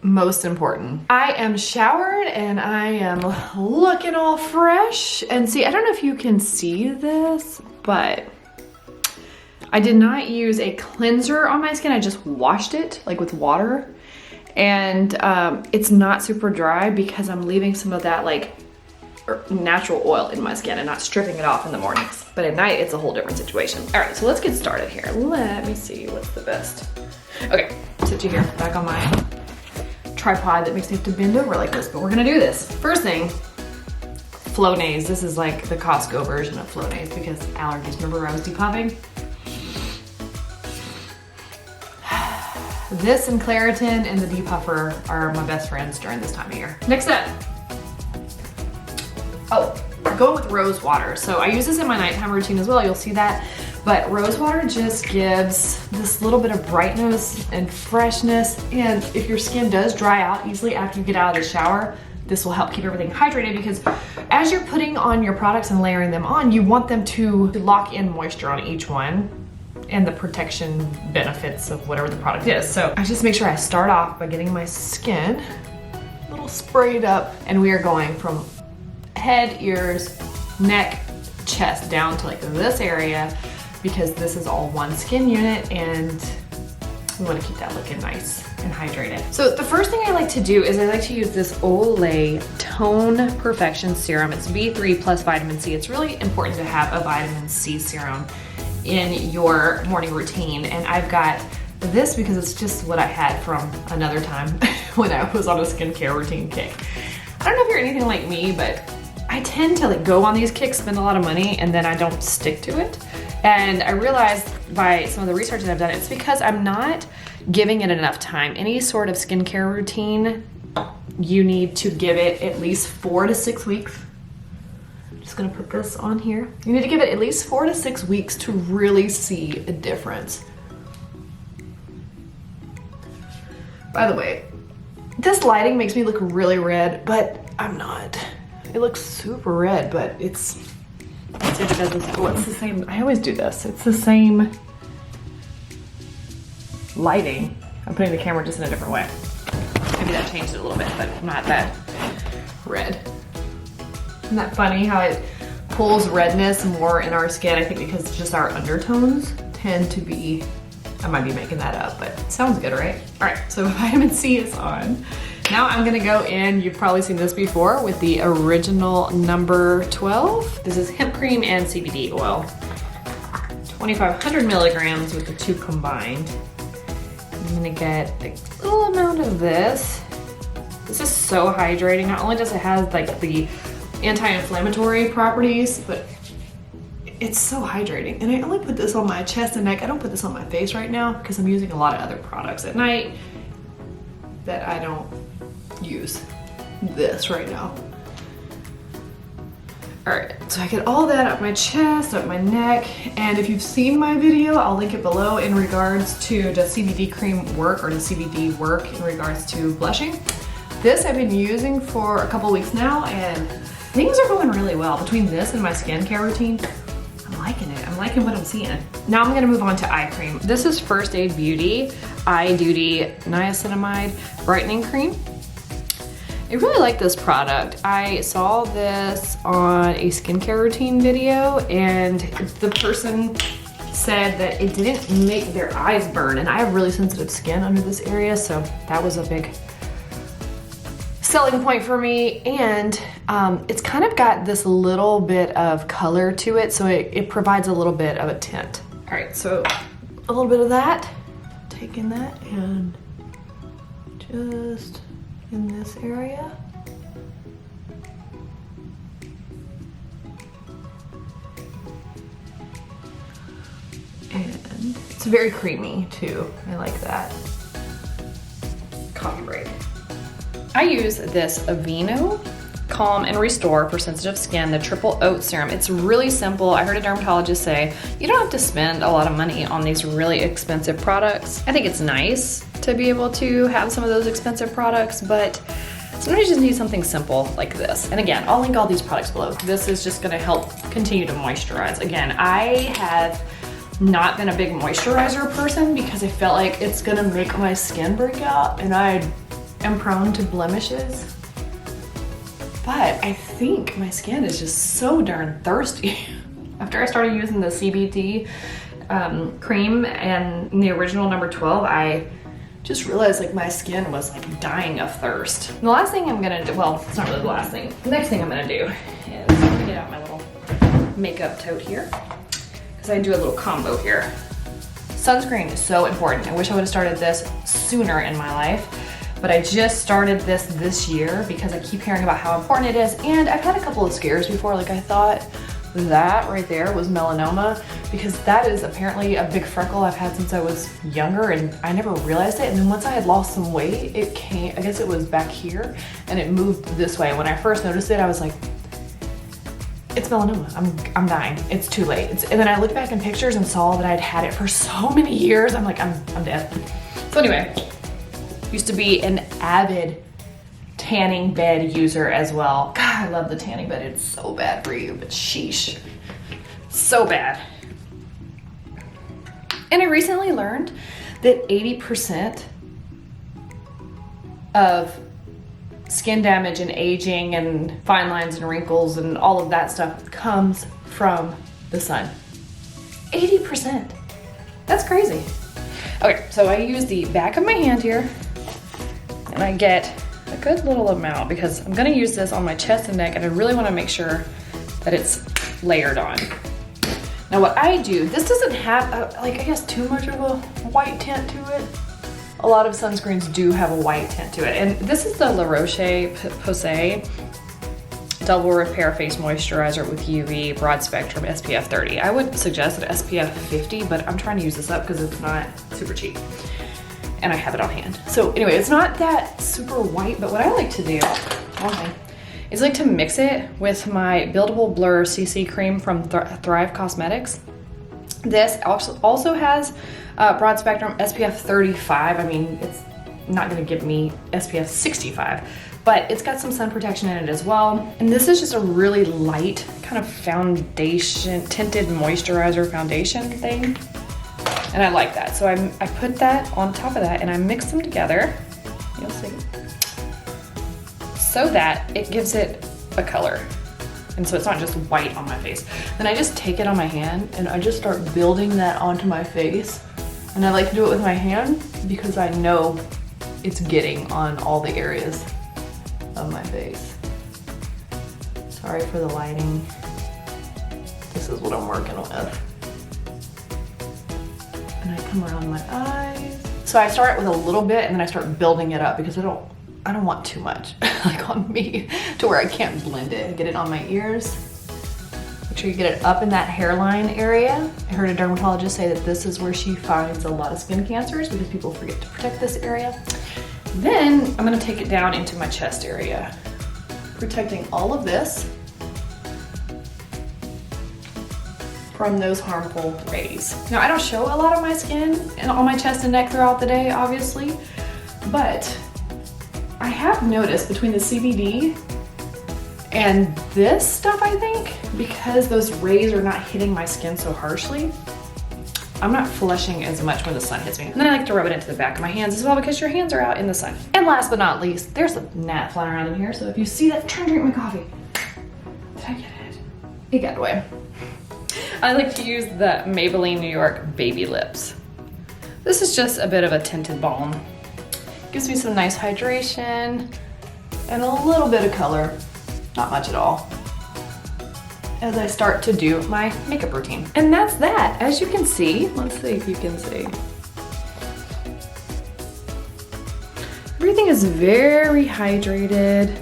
most important. I am showered and I am looking all fresh. And see, I don't know if you can see this, but I did not use a cleanser on my skin. I just washed it like with water. And it's not super dry because I'm leaving some of that like natural oil in my skin and not stripping it off in the mornings. But at night, it's a whole different situation. All right, so let's get started here. Let me see what's the best. Okay, sit you here, back on my tripod that makes me have to bend over like this, but we're gonna do this. First thing, Flonase. This is like the Costco version of Flonase because allergies. Remember I was depuffing? This and Claritin and the depuffer are my best friends during this time of year. Next up, go with rose water. So I use this in my nighttime routine as well, you'll see that. But rose water just gives this little bit of brightness and freshness. And if your skin does dry out easily after you get out of the shower, this will help keep everything hydrated because as you're putting on your products and layering them on, you want them to lock in moisture on each one and the protection benefits of whatever the product is. So I just make sure I start off by getting my skin a little sprayed up, and we are going from head, ears, neck, chest down to like this area because this is all one skin unit and we want to keep that looking nice and hydrated. So the first thing I like to do is I like to use this Olay Tone Perfection Serum. It's B3 plus vitamin C. It's really important to have a vitamin C serum in your morning routine. And I've got this because it's just what I had from another time when I was on a skincare routine kick. I don't know if you're anything like me, but I tend to like go on these kicks, spend a lot of money, and then I don't stick to it. And I realized by some of the research that I've done, it's because I'm not giving it enough time. Any sort of skincare routine, you need to give it at least 4 to 6 weeks. I'm just gonna put this on here. You need to give it at least 4 to 6 weeks to really see a difference. By the way, this lighting makes me look really red, but I'm not. It looks super red, but it's the same. I always do this. It's the same lighting. I'm putting the camera just in a different way. Maybe that changed it a little bit, but not that red. Isn't that funny how it pulls redness more in our skin? I think because just our undertones tend to be, I might be making that up, but it sounds good, right? All right, so vitamin C is on. Now I'm gonna go in, you've probably seen this before, with the original number 12. This is hemp cream and CBD oil. 2,500 milligrams with the two combined. I'm gonna get a little amount of this. This is so hydrating. Not only does it have like the anti-inflammatory properties, but it's so hydrating. And I only put this on my chest and neck. I don't put this on my face right now because I'm using a lot of other products at night that I don't use this right now. All right, so I get all that up my chest, up my neck, and if you've seen my video, I'll link it below in regards to does CBD cream work or does CBD work in regards to blushing. This I've been using for a couple weeks now and things are going really well. Between this and my skincare routine, I'm liking it. I'm liking what I'm seeing. Now I'm gonna move on to eye cream. This is First Aid Beauty Eye Duty Niacinamide Brightening Cream. I really like this product. I saw this on a skincare routine video and the person said that it didn't make their eyes burn, and I have really sensitive skin under this area, so that was a big selling point for me. And it's kind of got this little bit of color to it, so it provides a little bit of a tint. All right, so a little bit of that, taking that and just in this area. And it's very creamy too. I like that. Coffee break. I use this Aveeno Calm and Restore for sensitive skin, the triple oat serum. It's really simple. I heard a dermatologist say you don't have to spend a lot of money on these really expensive products. I think it's nice to be able to have some of those expensive products, but sometimes you just need something simple like this. And again, I'll link all these products below. This is just gonna help continue to moisturize. Again, I have not been a big moisturizer person because I felt like it's gonna make my skin break out, and I am prone to blemishes, but I think my skin is just so darn thirsty. After I started using the CBD cream and the original number 12, I just realized like my skin was like dying of thirst. And the last thing I'm gonna do, well, it's not really the last thing. The next thing I'm gonna do is get out my little makeup tote here, because I do a little combo here. Sunscreen is so important. I wish I would have started this sooner in my life, but I just started this year because I keep hearing about how important it is, and I've had a couple of scares before. Like I thought that right there was melanoma, because that is apparently a big freckle I've had since I was younger, and I never realized it. And then once I had lost some weight, it came, I guess it was back here, and it moved this way. When I first noticed it, I was like, it's melanoma, I'm dying, it's too late. And then I looked back in pictures and saw that I'd had it for so many years. I'm like, I'm dead. So anyway, used to be an avid tanning bed user as well. God, I love the tanning bed. It's so bad for you, but sheesh, so bad. And I recently learned that 80% of skin damage and aging and fine lines and wrinkles and all of that stuff comes from the sun. 80%. That's crazy. Okay, so I use the back of my hand here, and I get a good little amount because I'm gonna use this on my chest and neck, and I really wanna make sure that it's layered on. Now what I do, this doesn't have, I guess too much of a white tint to it. A lot of sunscreens do have a white tint to it. And this is the Laroche Posay Double Repair Face Moisturizer with UV Broad Spectrum SPF 30. I would suggest an SPF 50, but I'm trying to use this up because it's not super cheap. And I have it on hand. So anyway, it's not that super white, but what I like to do, is like to mix it with my Buildable Blur CC cream from Thrive Cosmetics. This also has broad spectrum SPF 35. I mean, it's not gonna give me SPF 65, but it's got some sun protection in it as well. And this is just a really light kind of foundation, tinted moisturizer foundation thing. And I like that. So I put that on top of that and I mix them together. You'll see. So that it gives it a color. And so it's not just white on my face. Then I just take it on my hand and I just start building that onto my face. And I like to do it with my hand because I know it's getting on all the areas of my face. Sorry for the lighting. This is what I'm working with. And I come around my eyes. So I start with a little bit and then I start building it up because I don't want too much like on me to where I can't blend it. Get it on my ears. Make sure you get it up in that hairline area. I heard a dermatologist say that this is where she finds a lot of skin cancers because people forget to protect this area. Then I'm gonna take it down into my chest area, protecting all of this from those harmful rays. Now I don't show a lot of my skin and on my chest and neck throughout the day, obviously, but I have noticed between the CBD and this stuff, I think, because those rays are not hitting my skin so harshly, I'm not flushing as much when the sun hits me. And then I like to rub it into the back of my hands as well because your hands are out in the sun. And last but not least, there's a gnat flying around in here, so if you see that, try and drink my coffee. Did I get it? It got away. I like to use the Maybelline New York Baby Lips. This is just a bit of a tinted balm. Gives me some nice hydration and a little bit of color, not much at all, as I start to do my makeup routine. And that's that. As you can see, let's see if you can see. Everything is very hydrated,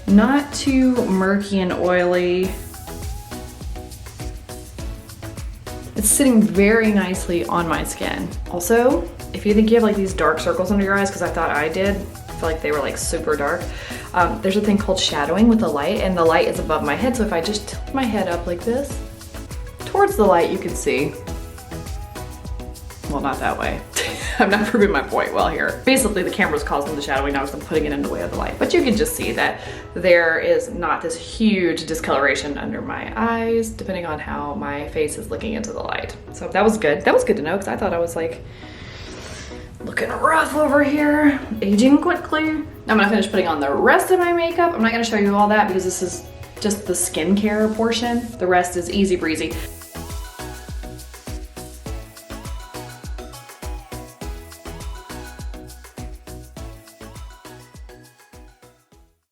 not too murky and oily. It's sitting very nicely on my skin. Also, if you think you have like these dark circles under your eyes, because I thought I did, I feel like they were like super dark. There's a thing called shadowing with the light, and the light is above my head, so if I just tilt my head up like this, towards the light, you can see. Well, not that way. I'm not proving my point well here. Basically, the camera's causing the shadowing now because I'm putting it in the way of the light. But you can just see that there is not this huge discoloration under my eyes, depending on how my face is looking into the light. So that was good. That was good to know because I thought I was like Looking rough over here, aging quickly. I'm gonna finish putting on the rest of my makeup. I'm not gonna show you all that because this is just the skincare portion. The rest is easy breezy.